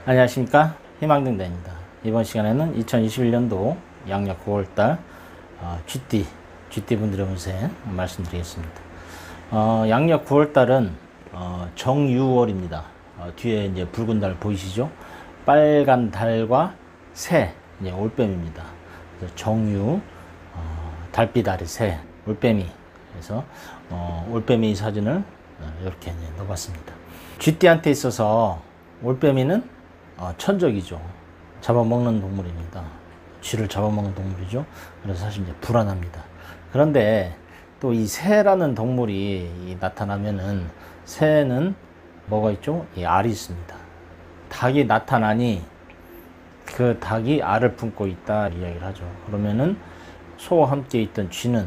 안녕하십니까, 희망등대입니다. 이번 시간에는 2021년도 양력 9월달 GT 분들의 운세 말씀드리겠습니다. 양력 9월달은 정유월입니다. 뒤에 이제 붉은 달 보이시죠? 빨간 달과 새, 이제 올빼미입니다. 그래서 정유, 달빛 아래 새, 올빼미. 그래서 올빼미 사진을 이렇게 넣어봤습니다. 쥐띠한테 있어서 올빼미는 천적이죠. 잡아먹는 동물입니다. 쥐를 잡아먹는 동물이죠. 그래서 사실 이제 불안합니다. 그런데 또 이 새라는 동물이 나타나면은, 새는 뭐가 있죠? 이 알이 있습니다. 닭이 나타나니 그 닭이 알을 품고 있다 이야기를 하죠. 그러면은 소와 함께 있던 쥐는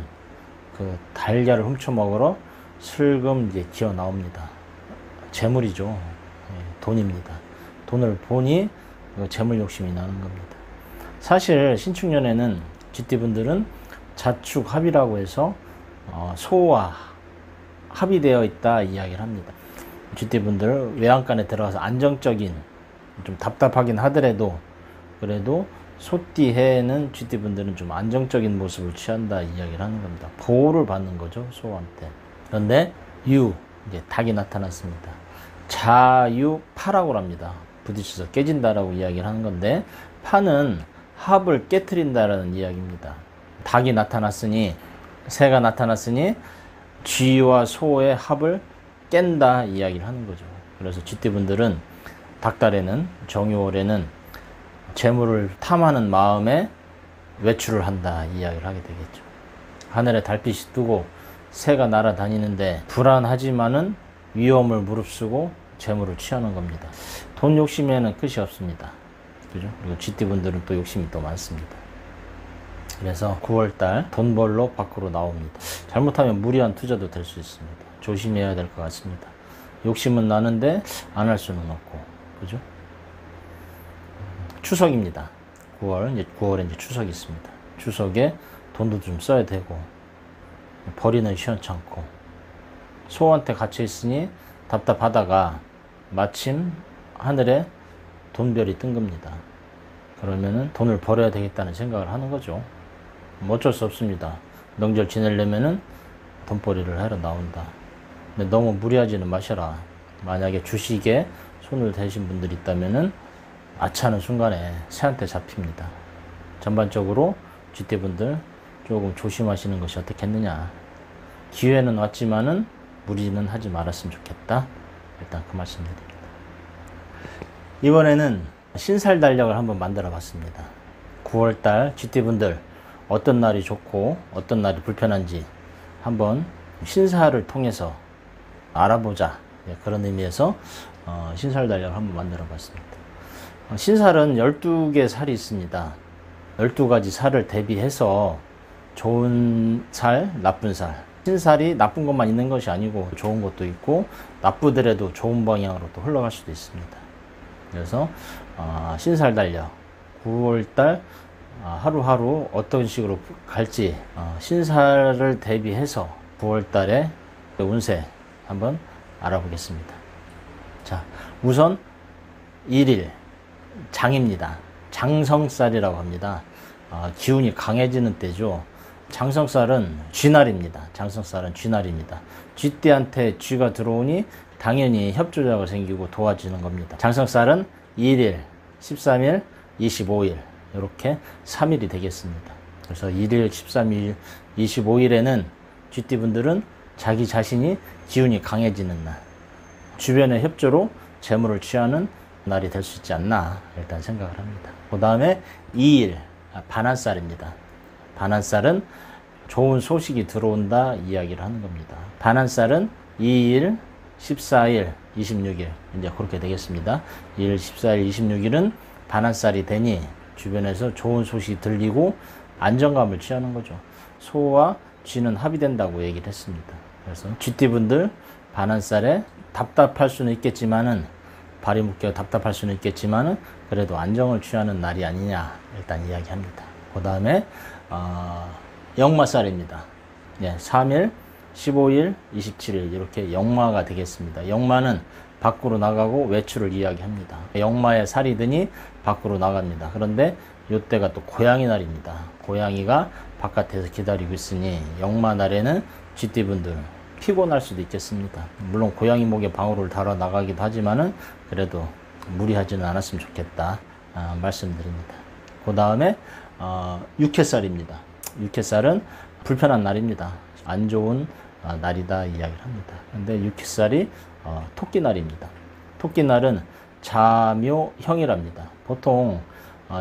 그 달걀을 훔쳐 먹으러 슬금 이제 기어 나옵니다. 재물이죠. 돈입니다. 돈을 보니 재물 욕심이 나는 겁니다. 사실 신축년에는 쥐띠분들은 자축합이라고 해서 소와 합의되어 있다 이야기를 합니다. 쥐띠분들 외양간에 들어가서 안정적인, 좀 답답하긴 하더라도 그래도 소띠해에는 쥐띠분들은 좀 안정적인 모습을 취한다 이야기를 하는 겁니다. 보호를 받는 거죠, 소한테. 그런데 이제 닭이 나타났습니다. 자유파라고 합니다. 부딪혀서 깨진다라고 이야기를 하는 건데, 파는 합을 깨트린다라는 이야기입니다. 닭이 나타났으니, 새가 나타났으니 쥐와 소의 합을 깬다 이야기를 하는 거죠. 그래서 쥐띠분들은 닭달에는, 정유월에는 재물을 탐하는 마음에 외출을 한다 이야기를 하게 되겠죠. 하늘에 달빛이 뜨고 새가 날아다니는데 불안하지만은 위험을 무릅쓰고 재물을 취하는 겁니다. 돈 욕심에는 끝이 없습니다. 그죠? 그리고 쥐띠분들은 또 욕심이 또 많습니다. 그래서 9월달 돈 벌러 밖으로 나옵니다. 잘못하면 무리한 투자도 될 수 있습니다. 조심해야 될 것 같습니다. 욕심은 나는데 안 할 수는 없고, 그죠? 추석입니다. 9월에 이제 추석이 있습니다. 추석에 돈도 좀 써야 되고, 벌이는 시원찮고, 소한테 갇혀 있으니 답답하다가 마침 하늘에 돈별이 뜬 겁니다. 그러면은 돈을 벌어야 되겠다는 생각을 하는 거죠. 뭐 어쩔 수 없습니다. 명절 지내려면은 돈벌이를 하러 나온다. 근데 너무 무리하지는 마셔라. 만약에 주식에 손을 대신 분들이 있다면은 아차하는 순간에 새한테 잡힙니다. 전반적으로 쥐띠분들 조금 조심하시는 것이 어떻겠느냐. 기회는 왔지만은 무리는 하지 말았으면 좋겠다. 일단 그 말씀 드립니다. 이번에는 신살 달력을 한번 만들어 봤습니다. 9월달 쥐띠분들 어떤 날이 좋고 어떤 날이 불편한지 한번 신살을 통해서 알아보자, 그런 의미에서 신살 달력을 한번 만들어 봤습니다. 신살은 12개 살이 있습니다. 12가지 살을 대비해서 좋은 살, 나쁜 살. 신살이 나쁜 것만 있는 것이 아니고 좋은 것도 있고, 나쁘더라도 좋은 방향으로 또 흘러갈 수도 있습니다. 그래서 신살 달력 9월달 하루하루 어떤 식으로 갈지 신살을 대비해서 9월달의 운세 한번 알아보겠습니다. 자, 우선 1일 장입니다. 장성살이라고 합니다. 기운이 강해지는 때죠. 장성살은 쥐날입니다. 장성살은 쥐날입니다. 쥐띠한테 쥐가 들어오니 당연히 협조자가 생기고 도와주는 겁니다. 장성살은 1일, 13일, 25일 이렇게 3일이 되겠습니다. 그래서 1일, 13일, 25일에는 쥐띠분들은 자기 자신이 기운이 강해지는 날, 주변의 협조로 재물을 취하는 날이 될 수 있지 않나 일단 생각을 합니다. 그 다음에 2일, 반한살입니다. 반한살은 좋은 소식이 들어온다 이야기를 하는 겁니다. 반한살은 2일, 14일, 26일 이제 그렇게 되겠습니다. 2일, 14일, 26일은 반한살이 되니 주변에서 좋은 소식이 들리고 안정감을 취하는 거죠. 소와 쥐는 합의된다고 얘기를 했습니다. 그래서 쥐띠분들 반한살에 답답할 수는 있겠지만은, 발이 묶여 답답할 수는 있겠지만은 그래도 안정을 취하는 날이 아니냐 일단 이야기합니다. 그 다음에 역마살입니다. 3일, 15일, 27일 이렇게 역마가 되겠습니다. 역마는 밖으로 나가고 외출을 이야기합니다. 역마에 살이 드니 밖으로 나갑니다. 그런데 이때가 또 고양이 날입니다. 고양이가 바깥에서 기다리고 있으니 역마 날에는 쥐띠분들 피곤할 수도 있겠습니다. 물론 고양이 목에 방울을 달아 나가기도 하지만은 그래도 무리하지는 않았으면 좋겠다 말씀드립니다. 그 다음에 육회살입니다. 육회살은 불편한 날입니다. 안 좋은 날이다 이야기를 합니다. 근데 육회살이 토끼날입니다. 토끼날은 자묘형이랍니다. 보통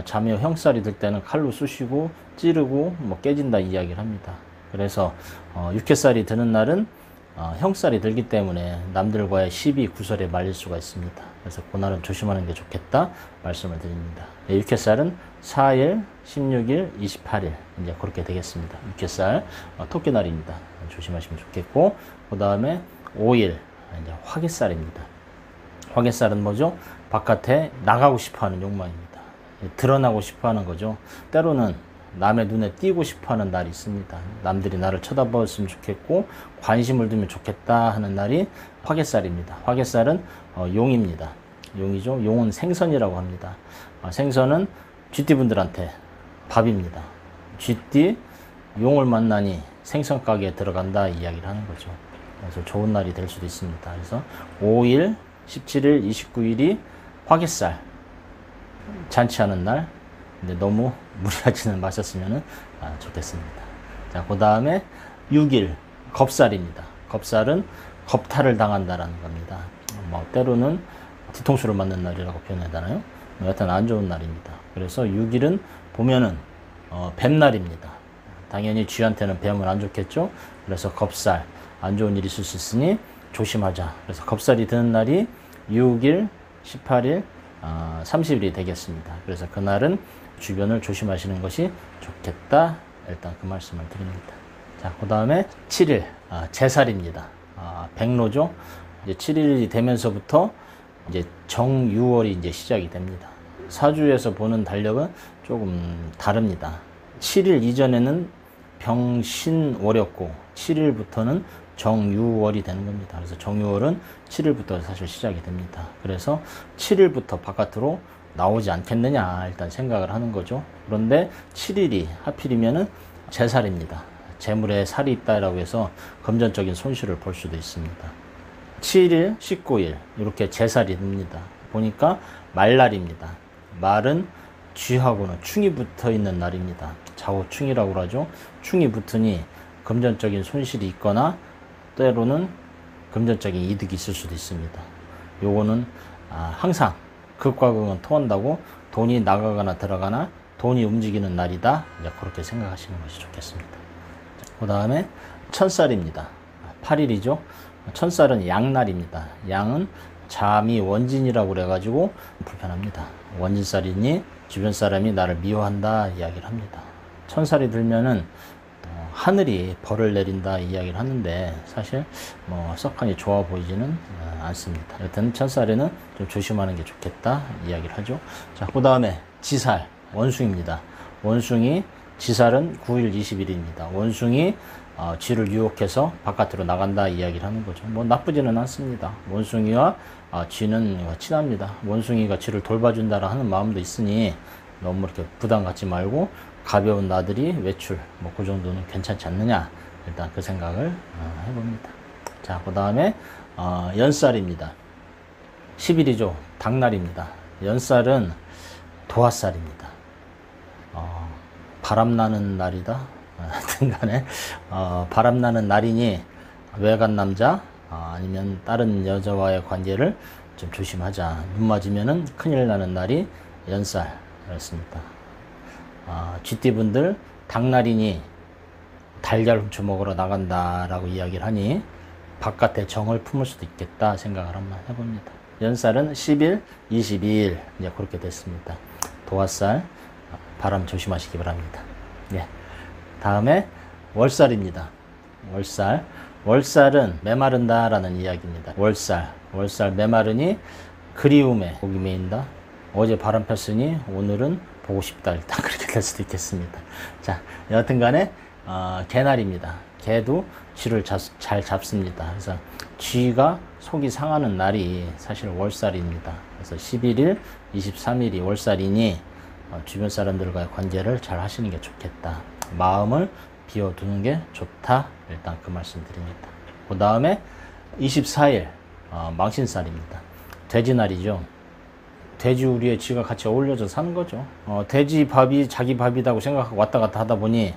자묘형살이 들 때는 칼로 쑤시고 찌르고 뭐 깨진다 이야기를 합니다. 그래서 육회살이 드는 날은 형살이 들기 때문에 남들과의 시비 구설에 말릴 수가 있습니다. 그래서 그날은 조심하는 게 좋겠다 말씀을 드립니다. 육회살은 4일, 16일, 28일 이제 그렇게 되겠습니다. 육회살 토끼날입니다. 조심하시면 좋겠고, 그 다음에 5일 이제 화개살입니다. 화개살은 뭐죠? 바깥에 나가고 싶어하는 욕망입니다. 드러나고 싶어하는 거죠. 때로는 남의 눈에 띄고 싶어하는 날이 있습니다. 남들이 나를 쳐다봤으면 좋겠고 관심을 두면 좋겠다 하는 날이 화개살입니다. 화개살은 용입니다. 용이죠. 용은 생선이라고 합니다. 생선은 쥐띠분들한테 밥입니다. 쥐띠 용을 만나니 생선 가게에 들어간다 이야기를 하는 거죠. 그래서 좋은 날이 될 수도 있습니다. 그래서 5일, 17일, 29일이 화개살 잔치하는 날. 근데 너무 무리하지는 마셨으면 좋겠습니다. 자, 그 다음에 6일 겁살입니다. 겁살은 겁탈을 당한다라는 겁니다. 뭐 때로는 뒤통수를 맞는 날이라고 표현하잖아요. 여하튼 안 좋은 날입니다. 그래서 6일은 보면은 뱀날입니다. 당연히 쥐한테는 뱀은 안 좋겠죠. 그래서 겁살 안 좋은 일이 있을 수 있으니 조심하자. 그래서 겁살이 드는 날이 6일, 18일, 30일이 되겠습니다. 그래서 그날은 주변을 조심하시는 것이 좋겠다. 일단 그 말씀을 드립니다. 자, 그 다음에 7일 제살입니다. 백로죠. 이제 7일이 되면서부터 이제 정유월이 이제 시작이 됩니다. 사주에서 보는 달력은 조금 다릅니다. 7일 이전에는 병신월이었고 7일부터는 정유월이 되는 겁니다. 그래서 정유월은 7일부터 사실 시작이 됩니다. 그래서 7일부터 바깥으로 나오지 않겠느냐 일단 생각을 하는 거죠. 그런데 7일이 하필이면은 제살입니다. 재물에 살이 있다라고 해서 금전적인 손실을 볼 수도 있습니다. 7일, 19일 이렇게 제살이 됩니다. 보니까 말날입니다. 말은 쥐하고는 충이 붙어 있는 날입니다. 좌우충이라고 하죠. 충이 붙으니 금전적인 손실이 있거나 때로는 금전적인 이득이 있을 수도 있습니다. 요거는 항상 극과 극은 통한다고 돈이 나가거나 들어가나 돈이 움직이는 날이다. 이제 그렇게 생각하시는 것이 좋겠습니다. 그 다음에 천살입니다. 8일이죠. 천살은 양날입니다. 양은 잠이 원진이라고 그래가지고 불편합니다. 원진살이니 주변 사람이 나를 미워한다 이야기를 합니다. 천살이 들면은 하늘이 벌을 내린다 이야기를 하는데 사실 뭐 썩하니 좋아 보이지는 않습니다. 여튼 천살에는 좀 조심하는 게 좋겠다 이야기를 하죠. 자, 그 다음에 지살 원숭입니다. 원숭이 지살은 9일 20일입니다. 원숭이 쥐를 유혹해서 바깥으로 나간다 이야기를 하는 거죠. 뭐 나쁘지는 않습니다. 원숭이와 쥐는 친합니다. 원숭이가 쥐를 돌봐준다라 하는 마음도 있으니 너무 이렇게 부담 갖지 말고 가벼운 나들이 외출 뭐 그 정도는 괜찮지 않느냐 일단 그 생각을 해봅니다. 자, 그 다음에 연살입니다. 10일이죠. 닭날입니다. 연살은 도화살입니다. 바람나는 날이다. 하여튼 간에 바람나는 날이니 외간 남자 아니면 다른 여자와의 관계를 좀 조심하자. 눈 맞으면은 큰일 나는 날이 연살이었습니다. 쥐띠분들 닭날이니 달걀 훔쳐 먹으러 나간다라고 이야기를 하니 바깥에 정을 품을 수도 있겠다 생각을 한번 해봅니다. 연살은 10일, 22일 이제 그렇게 됐습니다. 도화살 바람 조심하시기 바랍니다. 예. 다음에 월살입니다. 월살은 메마른다라는 이야기입니다. 월살 메마르니 그리움에 복이 메인다. 어제 바람 폈으니 오늘은 보고 싶다. 일단 그렇게 될 수도 있겠습니다. 자, 여하튼 간에 개날입니다. 개도 쥐를 잘 잡습니다. 그래서 쥐가 속이 상하는 날이 사실 월살입니다. 그래서 11일, 23일이 월살이니 주변 사람들과의 관계를 잘 하시는 게 좋겠다. 마음을 비워두는 게 좋다. 일단 그 말씀 드립니다. 그 다음에 24일 망신살입니다. 돼지날이죠. 돼지 우리의 쥐가 같이 어울려서 사는 거죠. 돼지 밥이 자기 밥이라고 생각하고 왔다 갔다 하다 보니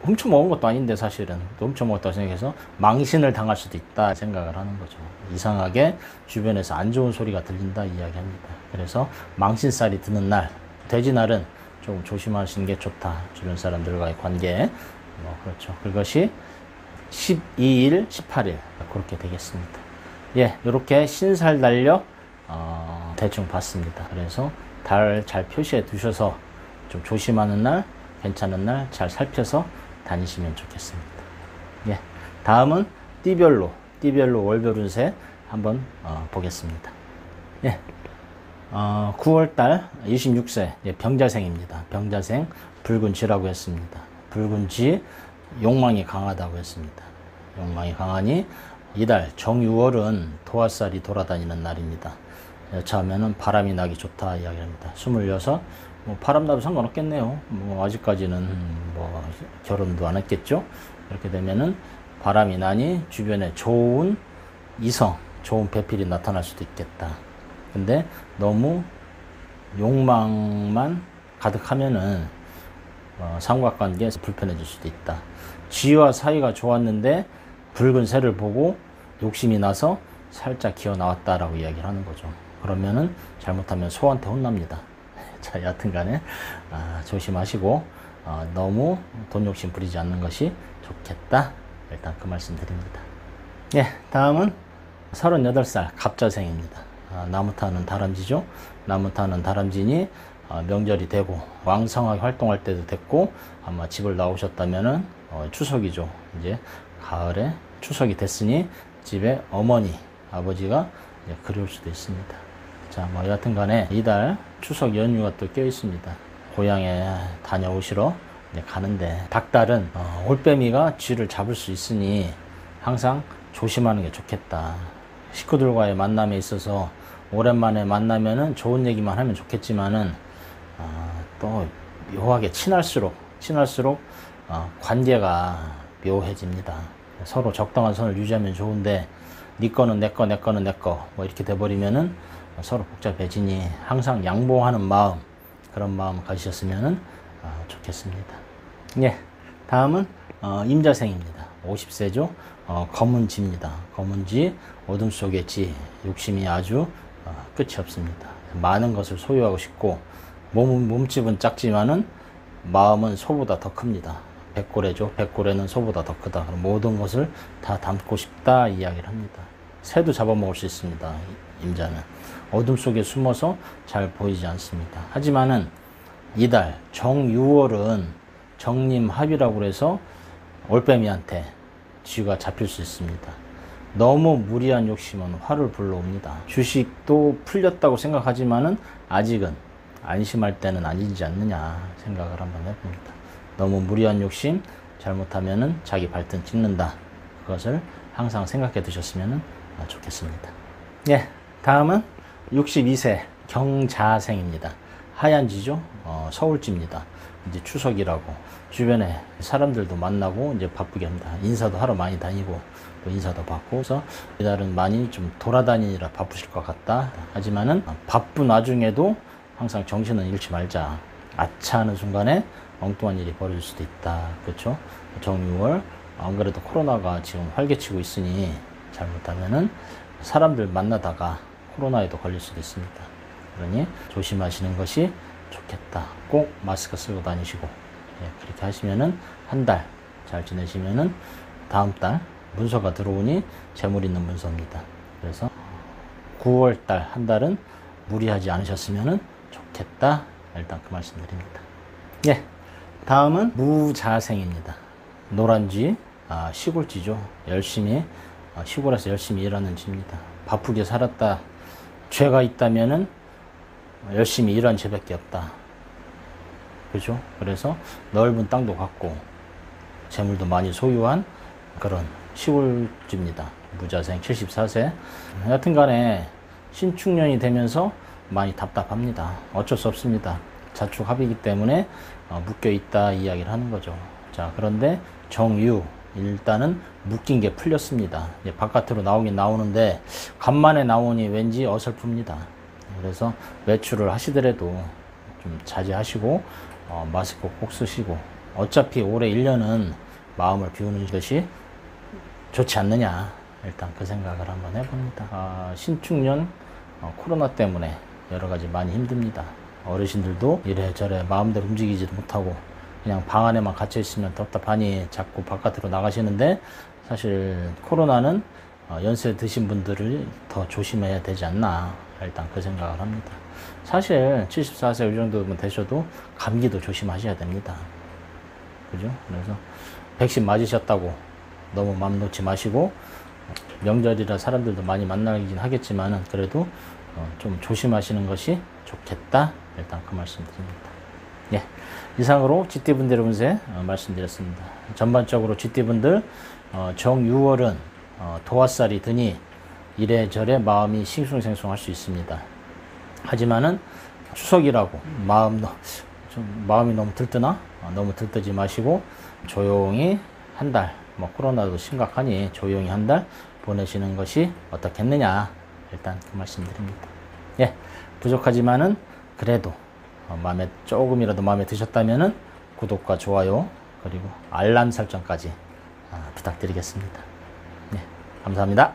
훔쳐먹은 것도 아닌데 사실은 또 훔쳐먹었다고 생각해서 망신을 당할 수도 있다 생각을 하는 거죠. 이상하게 주변에서 안 좋은 소리가 들린다 이야기합니다. 그래서 망신살이 드는 날, 돼지날은 조금 조심하시는 게 좋다. 주변 사람들과의 관계. 그렇죠. 그것이 12일, 18일 그렇게 되겠습니다. 예, 이렇게 신살 달력 대충 봤습니다. 그래서 달 잘 표시해 두셔서 좀 조심하는 날, 괜찮은 날 잘 살펴서 다니시면 좋겠습니다. 예, 다음은 띠별로 월별 운세 한번 보겠습니다. 예, 9월달 26세 병자생입니다. 병자생 붉은 쥐라고 했습니다. 붉은 쥐 욕망이 강하다고 했습니다. 욕망이 강하니 이달 정유월은 도화살이 돌아다니는 날입니다. 여차하면은 바람이 나기 좋다 이야기합니다. 26, 바람 나도 상관없겠네요. 아직까지는 결혼도 안 했겠죠. 이렇게 되면은 바람이 나니 주변에 좋은 이성, 좋은 배필이 나타날 수도 있겠다. 근데 너무 욕망만 가득하면은 삼각관계에서 불편해질 수도 있다. 쥐와 사이가 좋았는데 붉은 새를 보고 욕심이 나서 살짝 기어 나왔다라고 이야기를 하는 거죠. 그러면은 잘못하면 소한테 혼납니다. 자, 여하튼간에 조심하시고 너무 돈 욕심 부리지 않는 것이 좋겠다. 일단 그 말씀 드립니다. 예, 다음은 38살 갑자생입니다. 나무 타는 다람쥐죠. 나무 타는 다람쥐니 명절이 되고 왕성하게 활동할 때도 됐고 아마 집을 나오셨다면은 추석이죠. 이제 가을에 추석이 됐으니 집에 어머니, 아버지가 그리울 수도 있습니다. 자, 여하튼 간에 이달 추석 연휴가 또 껴 있습니다. 고향에 다녀오시러 가는데 닭달은 올빼미가 쥐를 잡을 수 있으니 항상 조심하는 게 좋겠다. 식구들과의 만남에 있어서 오랜만에 만나면은 좋은 얘기만 하면 좋겠지만은 또 묘하게 친할수록 관계가 묘해집니다. 서로 적당한 선을 유지하면 좋은데 네 거는 내 거, 내 거는 내 거 이렇게 돼버리면은 서로 복잡해지니 항상 양보하는 마음, 그런 마음 가지셨으면 좋겠습니다. 예, 다음은 임자생입니다. 50세죠. 검은 쥐입니다. 검은 쥐, 어둠 속의 쥐, 욕심이 아주 끝이 없습니다. 많은 것을 소유하고 싶고 몸집은 작지만은 마음은 소보다 더 큽니다. 백고래죠. 백고래는 소보다 더 크다. 모든 것을 다 담고 싶다 이야기를 합니다. 새도 잡아먹을 수 있습니다. 임자는 어둠 속에 숨어서 잘 보이지 않습니다. 하지만은 이달 정유월은 정림합이라고 해서 올빼미한테 쥐가 잡힐 수 있습니다. 너무 무리한 욕심은 화를 불러옵니다. 주식도 풀렸다고 생각하지만은 아직은 안심할 때는 아니지 않느냐 생각을 한번 해봅니다. 너무 무리한 욕심, 잘못하면은 자기 발등 찍는다. 그것을 항상 생각해 두셨으면 좋겠습니다. 예, 다음은 62세 경자생입니다. 하얀 쥐죠. 서울쥐입니다. 이제 추석이라고 주변에 사람들도 만나고 이제 바쁘게 합니다. 인사도 하러 많이 다니고 또 인사도 받고, 그래서 이달은 많이 좀 돌아다니느라 바쁘실 것 같다. 하지만은 바쁜 와중에도 항상 정신은 잃지 말자. 아차하는 순간에 엉뚱한 일이 벌어질 수도 있다. 그렇죠? 정유월, 안 그래도 코로나가 지금 활개치고 있으니 잘못하면은 사람들 만나다가 코로나에도 걸릴 수도 있습니다. 그러니 조심하시는 것이 좋겠다. 꼭 마스크 쓰고 다니시고, 예, 그렇게 하시면은 한 달 잘 지내시면은 다음 달 문서가 들어오니 재물 있는 문서입니다. 그래서 9월 달 한 달은 무리하지 않으셨으면은 좋겠다. 일단 그 말씀 드립니다. 예, 다음은 무자생입니다. 노란쥐, 시골쥐죠. 열심히 시골에서 열심히 일하는 쥐입니다. 바쁘게 살았다. 죄가 있다면은 열심히 일한 죄밖에 없다. 그죠? 그래서 넓은 땅도 갖고 재물도 많이 소유한 그런 시골집니다. 무자생 74세. 여튼 간에 신축년이 되면서 많이 답답합니다. 어쩔 수 없습니다. 자축합이기 때문에 묶여 있다 이야기를 하는 거죠. 자, 그런데 정유 일단은 묶인 게 풀렸습니다. 이제 바깥으로 나오긴 나오는데 간만에 나오니 왠지 어설픕니다. 그래서 외출을 하시더라도 좀 자제하시고 마스크 꼭 쓰시고, 어차피 올해 1년은 마음을 비우는 것이 좋지 않느냐, 일단 그 생각을 한번 해봅니다. 신축년 코로나 때문에 여러 가지 많이 힘듭니다. 어르신들도 이래저래 마음대로 움직이지도 못하고 그냥 방 안에만 갇혀 있으면 답답하니 자꾸 바깥으로 나가시는데, 사실 코로나는 연세 드신 분들을 더 조심해야 되지 않나, 일단 그 생각을 합니다. 사실 74세 이 정도면 되셔도 감기도 조심하셔야 됩니다. 그죠? 그래서 백신 맞으셨다고 너무 맘 놓지 마시고, 명절이라 사람들도 많이 만나긴 하겠지만은 그래도 좀 조심하시는 것이 좋겠다, 일단 그 말씀 드립니다. 예, 이상으로 쥐띠분들 운세 말씀드렸습니다. 전반적으로 쥐띠분들 정유월은 도화살이 드니 이래저래 마음이 싱숭생숭할 수 있습니다. 하지만은 추석이라고 마음이 너무 들뜨나? 너무 들뜨지 마시고 조용히 한 달, 코로나도 심각하니 조용히 한 달 보내시는 것이 어떻겠느냐, 일단 그 말씀드립니다. 예, 부족하지만은 그래도 조금이라도 마음에 드셨다면은 구독과 좋아요 그리고 알람 설정까지 부탁드리겠습니다. 네, 감사합니다.